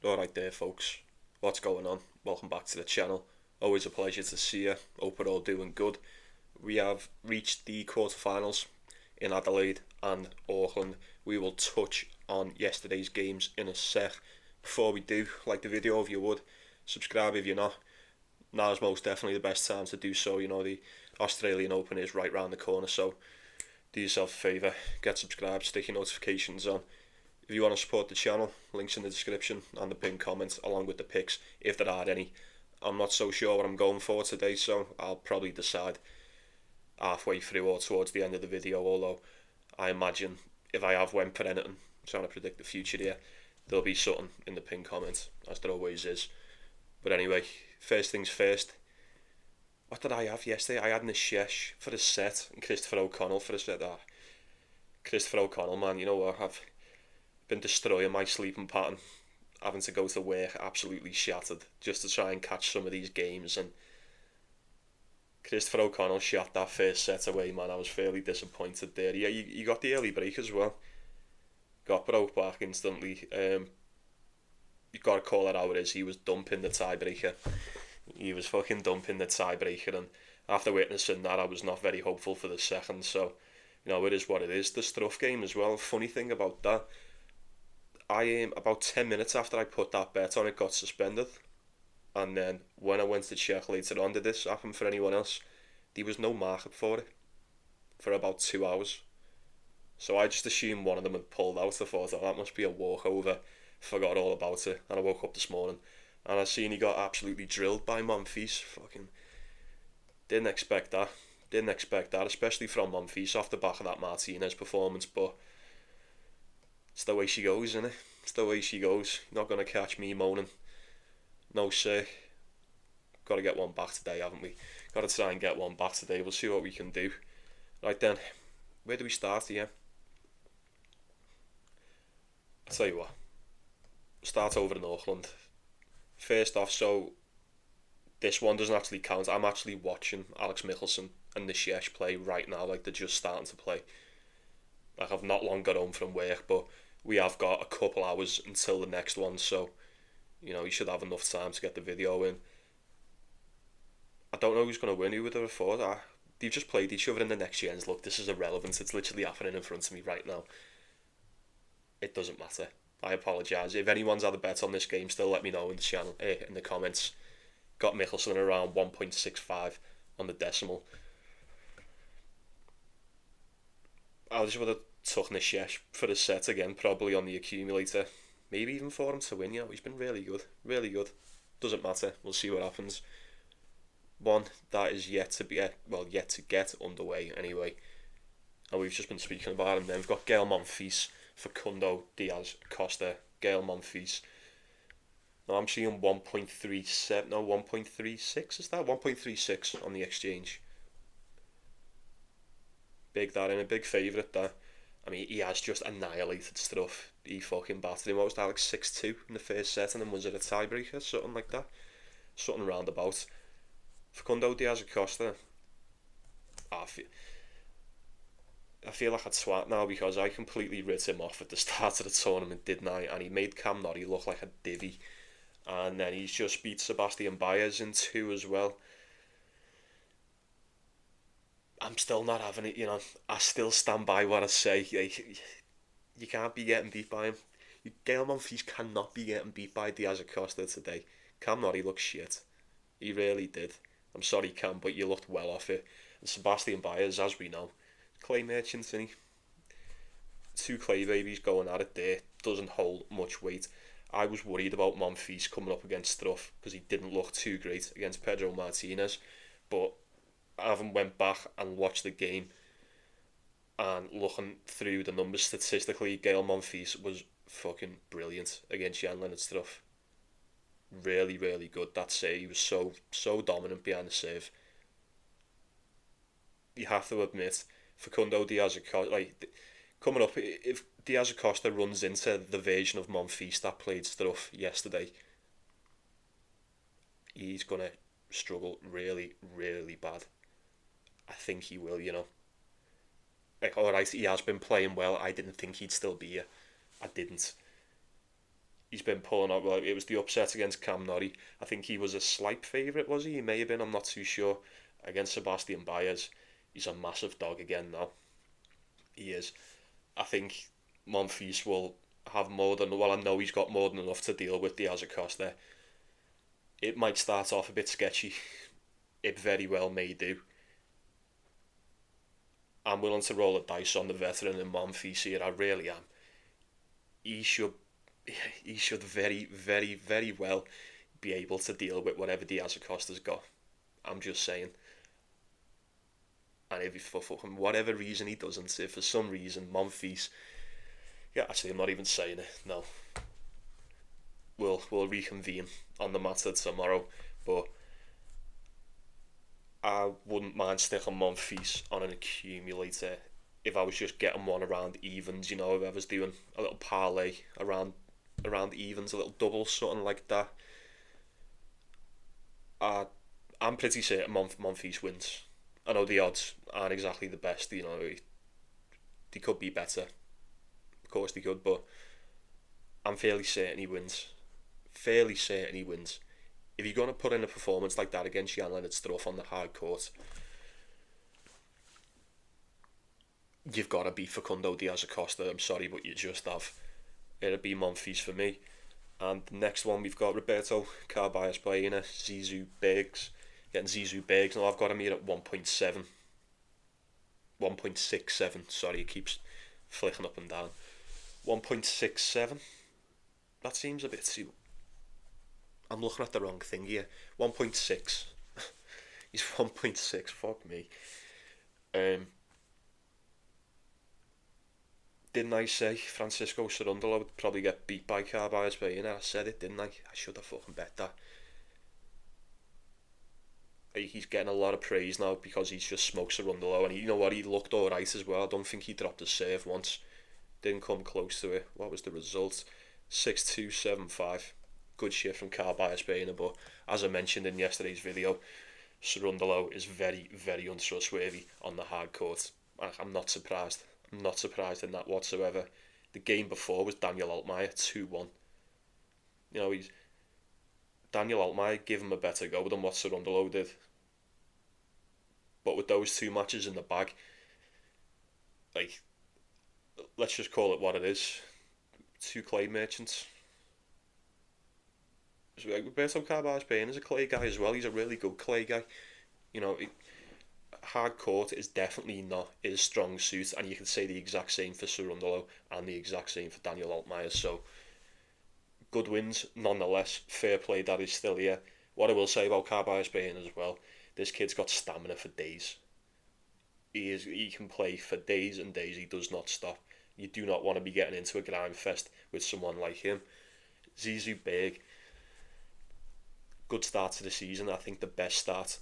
Alright there folks, what's going on? Welcome back to the channel. Always a pleasure to see you, hope we're all doing good. We have reached the quarterfinals in Adelaide and Auckland. We will touch on yesterday's games in a sec. Before we do, like the video if you would, subscribe if you're not. Now is most definitely the best time to do so. You know, the Australian Open is right round the corner, so do yourself a favour, get subscribed, stick your notifications on. If you want to support the channel, links in the description and the pinned comment along with the picks if there are any. I'm not so sure what I'm going for today, so I'll probably decide halfway through or towards the end of the video, although I imagine if I have went for anything, trying to predict the future here, there'll be something in the pinned comment, as there always is. But anyway, first things first, what did I have yesterday? I had Nishesh for a set and Christopher O'Connell for a set. Christopher O'Connell, man, you know what, I've been destroying my sleeping pattern, having to go to work absolutely shattered just to try and catch some of these games, and Christopher O'Connell shot that first set away, man. I was fairly disappointed there. Yeah, you got the early break as well, got broke back instantly. You got to call it how it is, he was dumping the tiebreaker. He was fucking dumping the tiebreaker, and after witnessing that I was not very hopeful for the second, so you know, it is what it is. The Struff game as well, funny thing about that, I about 10 minutes after I put that bet on, it got suspended, and then when I went to check later on, did this happen for anyone else, there was no market for it for about 2 hours, so I just assumed one of them had pulled out. I thought, oh, that must be a walkover, forgot all about it, and I woke up this morning and I seen he got absolutely drilled by Monfils. Fucking didn't expect that, especially from Monfils off the back of that Martinez performance, but it's the way she goes, isn't it? It's the way she goes. You're not going to catch me moaning. No, sir. Got to get one back today, haven't we? Got to try and get one back today. We'll see what we can do. Right then, where do we start here? I'll tell you what. Start over in Auckland. First off, so this one doesn't actually count. I'm actually watching Alex Michelsen and Nishesh play right now. Like, they're just starting to play. Like, I've not long got home from work, but we have got a couple hours until the next one, so you know, you should have enough time to get the video in. I don't know who's going to win. Who would have thought? They've just played each other in the next gens. Look, this is irrelevant. It's literally happening in front of me right now. It doesn't matter. I apologise. If anyone's had a bet on this game, still let me know in the channel, in the comments. Got Michelsen around 1.65 on the decimal. I just would have took Nishesh for a set again, probably on the accumulator. Maybe even for him to win, you know. He's been really good. Really good. Doesn't matter. We'll see what happens. One that is yet to get underway anyway. And we've just been speaking about him then. We've got Gael Monfils, Facundo Diaz Costa. Gael Monfils. Now I'm seeing 1.37, no, 1.36 is that? 1.36 on the exchange. Big that in, a big favourite that. I mean, he has just annihilated Struff. He fucking battered him. What was that, like 6-2 in the first set, and then was it a tiebreaker? Something like that. Something roundabout. Facundo Diaz Acosta. I feel like a twat now because I completely writ him off at the start of the tournament, didn't I? And he made Cam Norrie look like a divvy. And then he's just beat Sebastian Baez in 2 as well. I'm still not having it, you know. I still stand by what I say. You can't be getting beat by him. Gael Monfils cannot be getting beat by Diaz Acosta today. Cam Norrie looks shit. He really did. I'm sorry, Cam, but you looked well off it. And Sebastian Baez, as we know, clay merchant, isn't he? 2 clay babies going at it there. Doesn't hold much weight. I was worried about Monfils coming up against Struff because he didn't look too great against Pedro Martinez. But having went back and watched the game and looking through the numbers statistically, Gael Monfils was fucking brilliant against Jan-Lennard Struff. Really, really good. That save, he was so dominant behind the serve. You have to admit, Facundo Diaz Acosta, like, coming up, if Diaz Acosta runs into the version of Monfils that played Struff yesterday, he's going to struggle really, really bad. I think he will, you know. Like, alright, he has been playing well. I didn't think he'd still be here. I didn't. He's been pulling up. Well, it was the upset against Cam Norrie. I think he was a slight favourite, was he? He may have been. I'm not too sure. Against Sebastian Baez, he's a massive dog again now. He is. I think Monfils will have more than. Well, I know he's got more than enough to deal with Diaz Acosta. It might start off a bit sketchy. It very well may do. I'm willing to roll the dice on the veteran in Monfils here. I really am. He should he should very, very, very well be able to deal with whatever Diaz Acosta's got. I'm just saying. And if for fucking whatever reason he doesn't, if for some reason Monfils, yeah, actually I'm not even saying it. No, we'll reconvene on the matter tomorrow. But I wouldn't mind sticking Monfils on an accumulator if I was just getting one around evens. You know, if I was doing a little parlay around evens, a little double, something like that. I'm pretty certain Monfils wins. I know the odds aren't exactly the best. You know, they could be better. Of course they could, but I'm fairly certain he wins. Fairly certain he wins. If you're going to put in a performance like that against Jan Leonard Struff on the hard court, you've got to beat Facundo Diaz Acosta. I'm sorry, but you just have. It'll be Monfils for me. And the next one we've got Roberto Carballes Baena, Zizou Bergs. Getting Zizou Bergs. Now I've got him here at 1.7. 1.67. Sorry, it keeps flicking up and down. 1.67. That seems a bit too. I'm looking at the wrong thing here. 1.6. He's 1.6. Fuck me. Didn't I say Francisco Cerundolo would probably get beat by Carballes Baena? I said it, didn't I? I should have fucking bet that. He's getting a lot of praise now because he's just smoked Cerundolo, and you know what, he looked alright as well. I don't think he dropped a serve once. Didn't come close to it. What was the result? 6-2, 7-5. Good shit from Carballes Baena, but as I mentioned in yesterday's video, Cerundolo is very, very untrustworthy on the hard court. I'm not surprised. I'm not surprised in that whatsoever. The game before was Daniel Altmaier 2-1. You know, Daniel Altmaier gave him a better go than what Cerundolo did. But with those two matches in the bag, like, let's just call it what it is. Two clay merchants. So, like, Roberto Carballes Baena is a clay guy as well. He's a really good clay guy. You know, hard court is definitely not his strong suit, and you can say the exact same for Cerundolo and the exact same for Daniel Altmaier. So, good wins nonetheless. Fair play that he's still here. What I will say about Carballes Baena as well, this kid's got stamina for days. He can play for days and days. He does not stop. You do not want to be getting into a grind fest with someone like him. Zizou Berg, good start to the season. I think the best start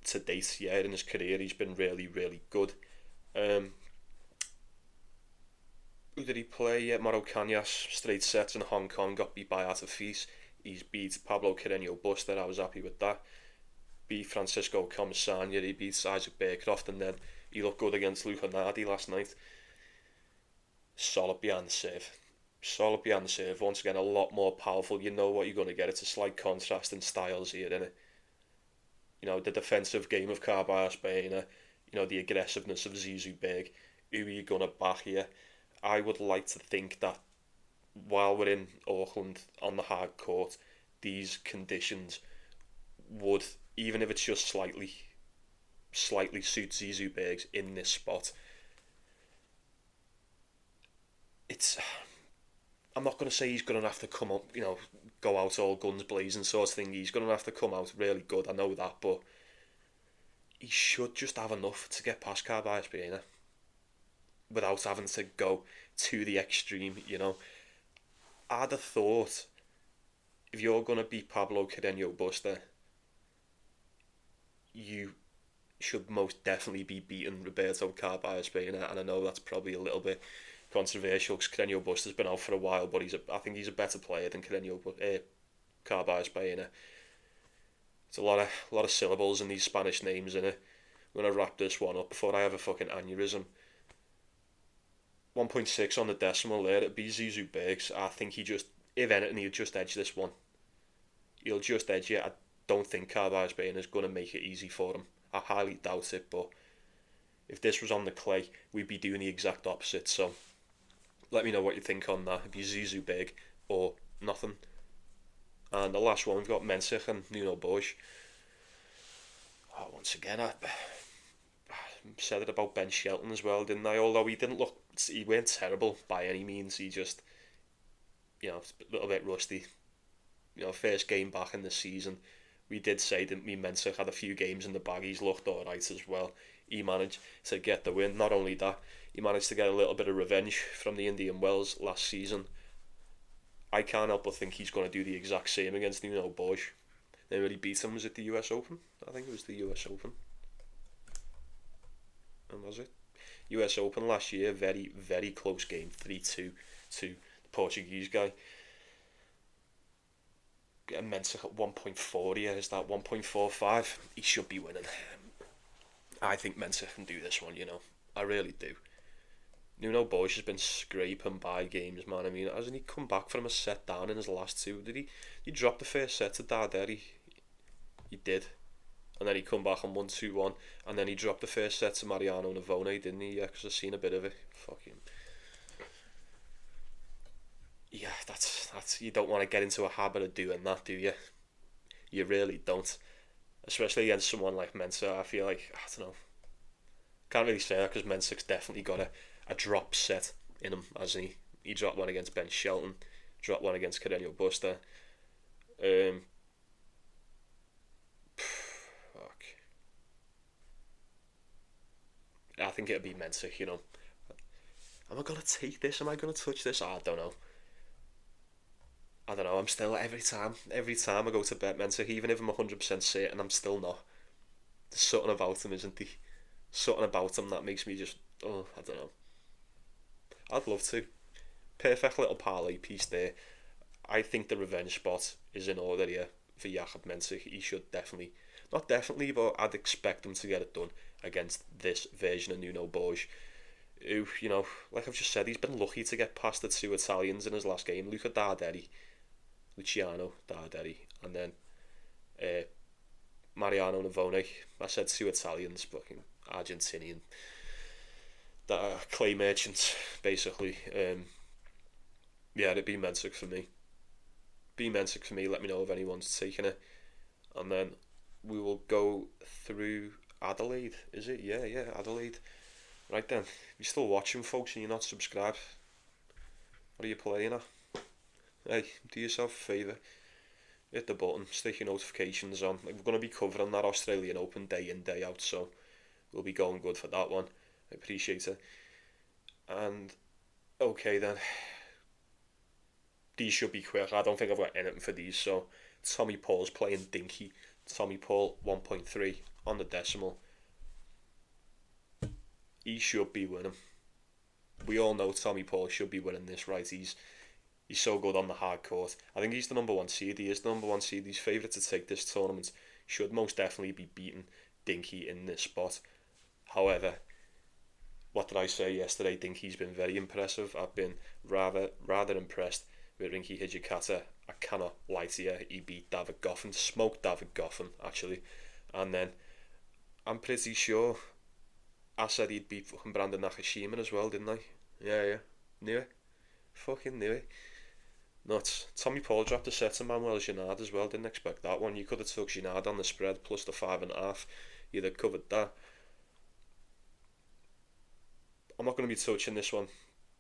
to date, yeah, in his career. He's been really, really good. Who did he play? Mauro Canhas, straight sets in Hong Kong, got beat by Artifice. He's beat Pablo Carreño Busta, I was happy with that. Beat Francisco Comisania, he beat Isaac Bearcroft, and then he looked good against Luca Nardi last night. Solid behind the serve. Solid behind the serve. Once again, a lot more powerful. You know what you're going to get. It's a slight contrast in styles here, isn't it? You know, the defensive game of Carballes Baena, you know, the aggressiveness of Zizou Berg. Who are you going to back here? I would like to think that while we're in Auckland on the hard court, these conditions would, even if it's just slightly suit Zizou Bergs in this spot. I'm not going to say he's going to have to come up, you know, go out all guns blazing sort of thing. He's going to have to come out really good, I know that, but he should just have enough to get past Carballes Baena without having to go to the extreme, you know. I'd have thought, if you're going to beat Pablo Carreño Busta, you should most definitely be beating Roberto Carballes Baena, and I know that's probably a little bit controversial because Carreño Busta's been out for a while, but I think he's a better player than Carballes Baena. It's a lot of syllables in these Spanish names, innit? I'm gonna wrap this one up before I have a fucking aneurysm. 1.6 on the decimal there. It'd be Zizou Bergs. I think he just if anything, he'll just edge this one. He'll just edge it. I don't think Carlisle's Bain is going to make it easy for him. I highly doubt it, but if this was on the clay, we'd be doing the exact opposite. So let me know what you think on that. If you Zizou big or nothing. And the last one, we've got Mensah and Nuno Bosch. Oh, once again, I said it about Ben Shelton as well, didn't I? Although he weren't terrible by any means. He just, a little bit rusty. First game back in the season. We did say, didn't we, Mensah had a few games in the bag. He's looked alright as well. He managed to get the win. Not only that, he managed to get a little bit of revenge from the Indian Wells last season. I can't help but think he's going to do the exact same against Nuno Bosch. Then when he beat him, was it the US Open? I think it was the US Open. And was it? US Open last year, very, very close game, 3-2 to the Portuguese guy. And Mensah at 1.4 here, is that 1.45? He should be winning. I think Mensah can do this one, I really do. Nuno Bosch has been scraping by games, man. I mean, hasn't he come back from a set down in his last two? Did he drop the first set to Darderi? He did. And then he come back and won 2-1. And then he dropped the first set to Mariano Navone, didn't he? Yeah, because I've seen a bit of it. Fuck him. Yeah, that's you don't want to get into a habit of doing that, do you? You really don't. Especially against someone like Mensah. I feel like, I don't know. Can't really say that because Mensah's definitely got a drop set in him, hasn't he? He dropped one against Ben Shelton, dropped one against Carreño Busta. Fuck. I think it'll be Mensah, Am I going to take this? Am I going to touch this? I don't know. I'm still, every time I go to bet Mensah, even if I'm 100% certain, I'm still not. There's something about him, isn't there? Something about him that makes me just, I don't know. I'd love to. Perfect little parlay piece there. I think the revenge spot is in order here for Jakob Mensah. He should definitely, not definitely, but I'd expect him to get it done against this version of Nuno Bosch, who, like I've just said, he's been lucky to get past the two Italians in his last game, Luciano Darderi, and then Mariano Navone. I said two Italians, fucking Argentinian, that are clay merchants, basically. It'd be Mensah for me. Let me know if anyone's taking it. And then we will go through Adelaide, is it? Yeah, Adelaide. Right then, if you're still watching, folks, and you're not subscribed, what are you playing at? Hey, do yourself a favour, hit the button, stick your notifications on. We're going to be covering that Australian Open day in, day out, so we'll be going good for that one. I appreciate it. And, okay then, these should be quick. I don't think I've got anything for these, so Tommy Paul's playing Dinky. Tommy Paul 1.3 on the decimal. He should be winning. We all know Tommy Paul should be winning this, right? He's so good on the hard court. I think he's the number one seed. He is the number one seed. He's favourite to take this tournament. Should most definitely be beating Dinky in this spot. However, what did I say yesterday? Dinky's been very impressive. I've been rather impressed with Rinky Hijikata. I cannot lie to you. He beat David Goffin. Smoked David Goffin, actually. And then, I'm pretty sure I said he'd beat fucking Brandon Nakashima as well, didn't I? Yeah. Knew it. Fucking knew it. Nuts. Tommy Paul dropped a set to Manuel Ginard as well. Didn't expect that one. You could have took Ginard on the spread plus the 5.5. You'd have covered that. I'm not going to be touching this one.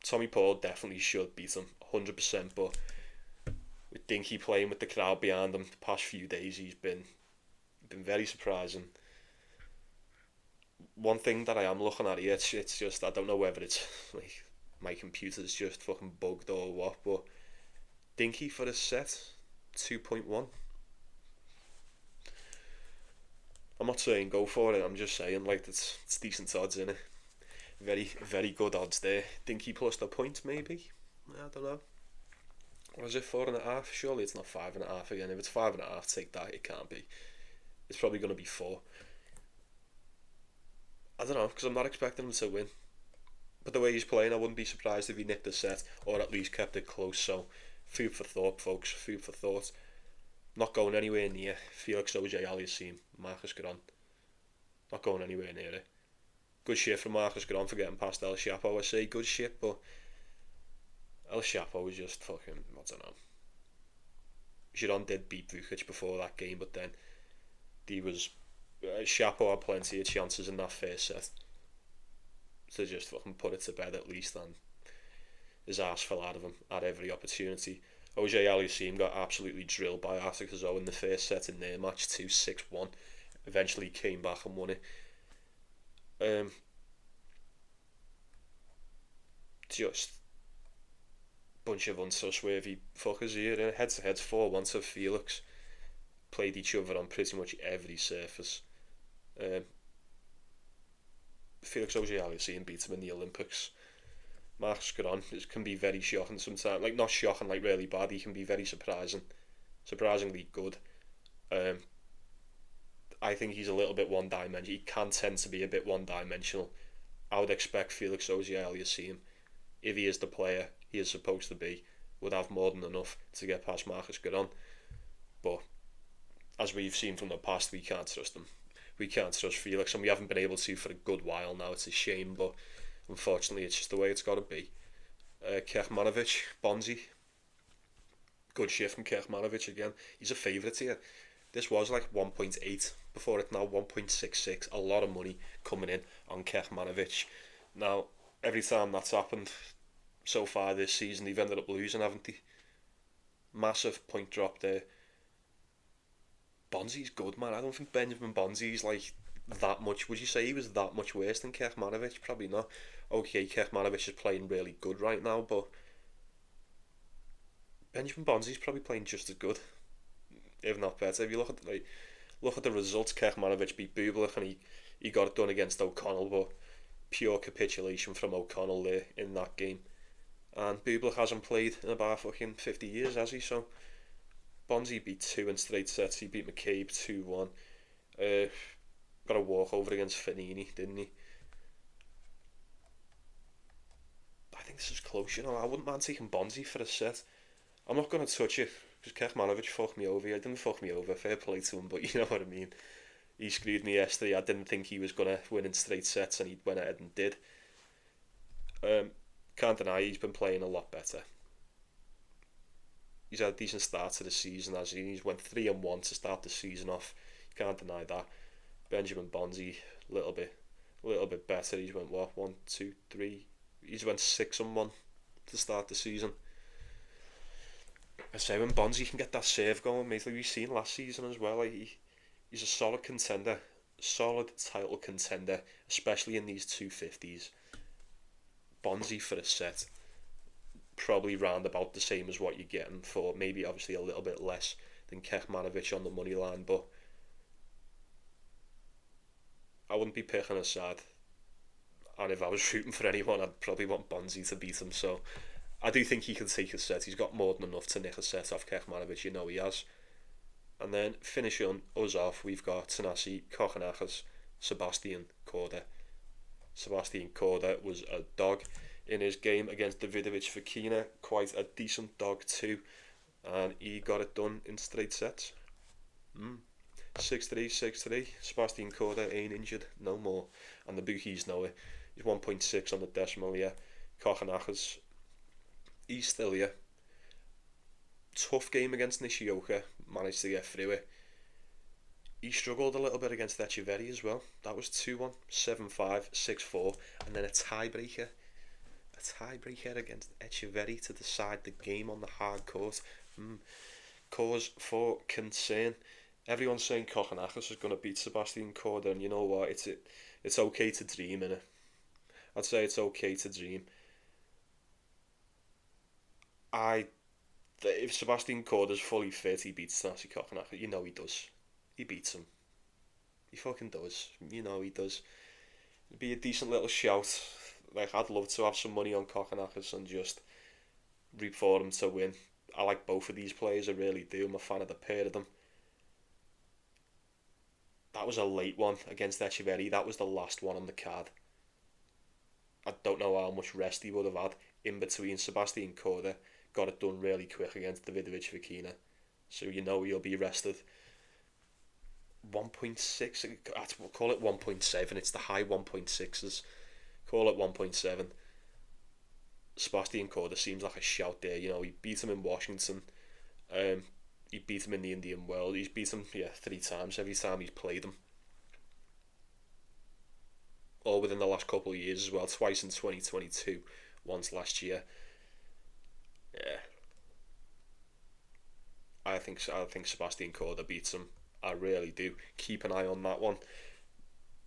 Tommy Paul definitely should beat him 100%, but with Dinky playing with the crowd behind him the past few days, he's been very surprising. One thing that I am looking at here, it's just, I don't know whether it's like my computer's just fucking bugged or what, but Dinky for a set 2.1. I'm not saying go for it, I'm just saying like it's decent odds, innit? Very, very good odds there. Dinky plus the point, maybe? I don't know. Or is it 4.5? Surely it's not 5.5 again. If it's 5.5, take that. It can't be. It's probably going to be 4. I don't know, because I'm not expecting him to win. But the way he's playing, I wouldn't be surprised if he nicked the set, or at least kept it close. So Food for thought, folks. Food for thought. Not going anywhere near Felix Auger-Aliassime, Marcus Grant. Not going anywhere near it. Good shit from Marcus Grant for getting past El Chapo. I say good shit, but El Chapo was just fucking, I don't know. Giron did beat Vukic before that game, but then Chapo had plenty of chances in that first set to just fucking put it to bed at least, and his ass fell out of him at every opportunity. Auger-Aliassime got absolutely drilled by Arthur Cazot in the first set in their match, 2-6-1. Eventually came back and won it. Just bunch of untrustworthy fuckers here. Head to head 4-1 to Felix. Played each other on pretty much every surface. Felix Auger-Aliassime beat him in the Olympics. Marcus Grant can be very shocking sometimes. Like, not shocking, like really bad. He can be very surprisingly good. I think he's a little bit one-dimensional. He can tend to be a bit one-dimensional. I would expect Felix Auger-Aliassime, if he is the player he is supposed to be, would have more than enough to get past Marcus Grant. But as we've seen from the past, we can't trust him. We can't trust Felix, and we haven't been able to for a good while now. It's a shame, but unfortunately it's just the way it's got to be. Kekmanovic, Bonzi. Good shit from Kekmanovic again. He's a favourite here. This was like 1.8 before, it's now 1.66. A lot of money coming in on Kekmanovic. Now, every time that's happened so far this season, they've ended up losing, haven't they? Massive point drop there. Bonzi's good, man. I don't think Benjamin Bonzi's like that much. Would you say he was that much worse than Kekmanovic? Probably not. Okay, Kekmanovic is playing really good right now, but Benjamin Bonzi's probably playing just as good, if not better. If you look at the results, Kekmanovic beat Bublik and he got it done against O'Connell, but pure capitulation from O'Connell there in that game. And Bublik hasn't played in about fucking 50 years, has he? So Bonzi beat 2 in straight sets. He beat McCabe 2-1. Got a walkover against Fanini, didn't he? I think this is close, you know. I wouldn't mind taking Bonzi for a set. I'm not going to touch it because Kekmanovic fucked me over. He didn't fuck me over, fair play to him, but you know what I mean. He screwed me yesterday. I didn't think he was going to win in straight sets, and he went ahead and did. Can't deny he's been playing a lot better. He's had a decent start to the season, as he's went 3-1 to start the season off. Can't deny that. Benjamin Bonzi, a little bit better. He's went what, 1, 2, 3. He's went 6-1 to start the season. I say when Bonzi can get that serve going, mate, like we've seen last season as well. Like he's a solid contender, solid title contender, especially in these 250s. Bonzi for a set, probably round about the same as what you're getting for, maybe obviously a little bit less than Kekmanovic on the money line, but I wouldn't be picking a side. And if I was rooting for anyone, I'd probably want Bonzi to beat him. So I do think he can take a set. He's got more than enough to nick a set off Kekmanovic, you know he has. And then finishing us off, we've got Thanasi Kokkinakis, Sebastian Korda. Sebastian Korda was a dog in his game against Davidovich Fokina, quite a decent dog too, and he got it done in straight sets. 6-3, 6-3. Sebastian Korda ain't injured no more, and the bookies know it. He's 1.6 on the decimal here. Kokkinakis, he's still here. Tough game against Nishioka, managed to get through it. He struggled a little bit against Echeverry as well. That was 2-1, 7-5, 6-4, and then a tiebreaker. A tiebreaker against Echeverry to decide the game on the hard court. Cause for concern. Everyone's saying Kokkinakis is going to beat Sebastian Korda, and you know what? It's okay to dream, innit? I'd say it's okay to dream. If Sebastian Korda's fully fit, he beats Thanasi Kokkinakis. You know he does. He beats him. He fucking does. You know he does. It'd be a decent little shout. Like, I'd love to have some money on Kokkinakis and just root for him to win. I like both of these players, I really do. I'm a fan of the pair of them. That was a late one against Echeverry. That was the last one on the card. I don't know how much rest he would have had in between. Sebastian Korda got it done really quick against Davidovich Fokina, so you know he'll be rested. 1.6, we'll call it 1.7, it's the high 1.6s, call it 1.7. Sebastian Korda seems like a shout there. You know, he beat him in Washington, he beat him in the Indian World, he's beat him 3 times every time he's played him, all within the last couple of years as well, twice in 2022, once last year. Yeah, I think Sebastian Korda beats him. I really do. Keep an eye on that one.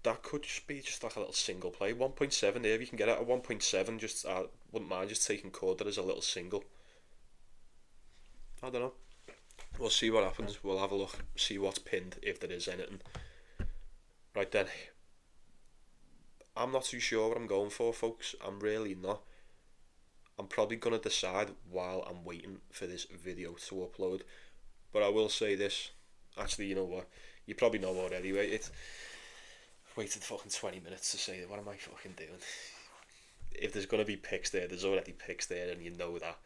That could just be just like a little single play. 1.7 there, if you can get it at 1.7, just I wouldn't mind just taking Korda as a little single. I don't know. We'll see what happens. We'll have a look, see what's pinned, if there is anything. Right then. I'm not too sure what I'm going for, folks. I'm really not. I'm probably going to decide while I'm waiting for this video to upload. But I will say this. Actually, you know what? You probably know what anyway. I've waited fucking 20 minutes to say, what am I fucking doing? If there's going to be picks there, there's already picks there, and you know that.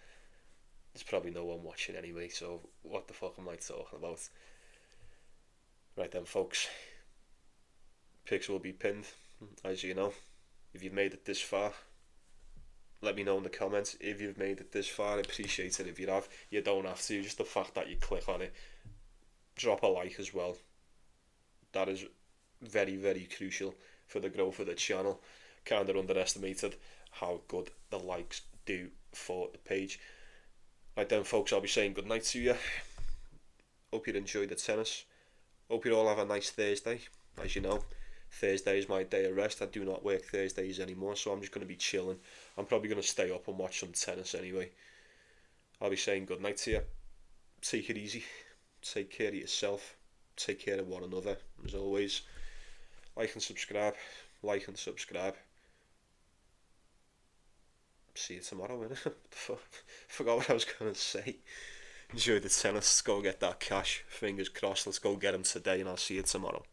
There's probably no one watching anyway, so what the fuck am I talking about? Right then, folks. Picks will be pinned, as you know. If you've made it this far, let me know in the comments. If you've made it this far, I appreciate it. If you have, you don't have to. Just the fact that you click on it. Drop a like as well. That is very, very crucial for the growth of the channel. Kind of underestimated how good the likes do for the page. Right then, folks, I'll be saying good night to you. Hope you enjoyed the tennis. Hope you all have a nice Thursday. As you know, Thursday is my day of rest. I do not work Thursdays anymore, so I'm just going to be chilling. I'm probably going to stay up and watch some tennis anyway. I'll be saying good night to you. Take it easy. Take care of yourself. Take care of one another. As always, like and subscribe. Like and subscribe. See you tomorrow, innit? Forgot what I was going to say. Enjoy the tennis. Let's go get that cash. Fingers crossed. Let's go get him today, and I'll see you tomorrow.